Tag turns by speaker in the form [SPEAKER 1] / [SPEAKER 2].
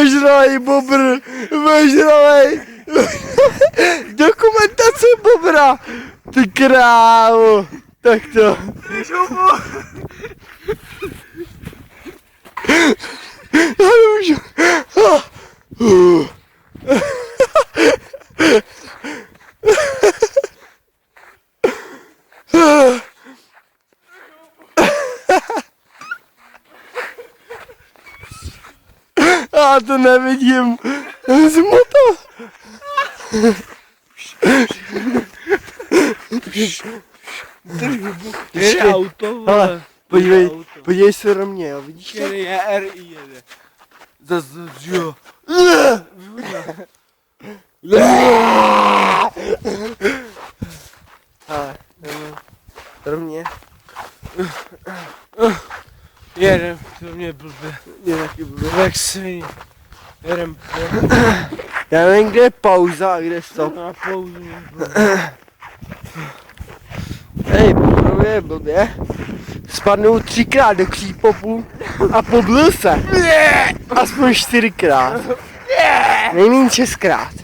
[SPEAKER 1] Vežralej bobr, vežralej. Dokumentace bobra. Ty krávo. Tak to. Já nemůžu. Já to nevidím. Zmotal.
[SPEAKER 2] Jede auto, vole.
[SPEAKER 1] Podívej se na mě, jo, vidíš to?
[SPEAKER 2] Je RI jede.
[SPEAKER 1] Zase, jo. Ale, pro mě.
[SPEAKER 2] Jedem, to mě blbě.
[SPEAKER 1] Je taky blbě.
[SPEAKER 2] Jak svině. Jedem po.
[SPEAKER 1] Já nevím, kde je pauza a kde je stop.
[SPEAKER 2] Na pauzu mě blbě.
[SPEAKER 1] Hej, bobrovi je blbě. Spadnul 3krát do křípopu a poblil se. Aspoň 4krát. Nejméně 6krát.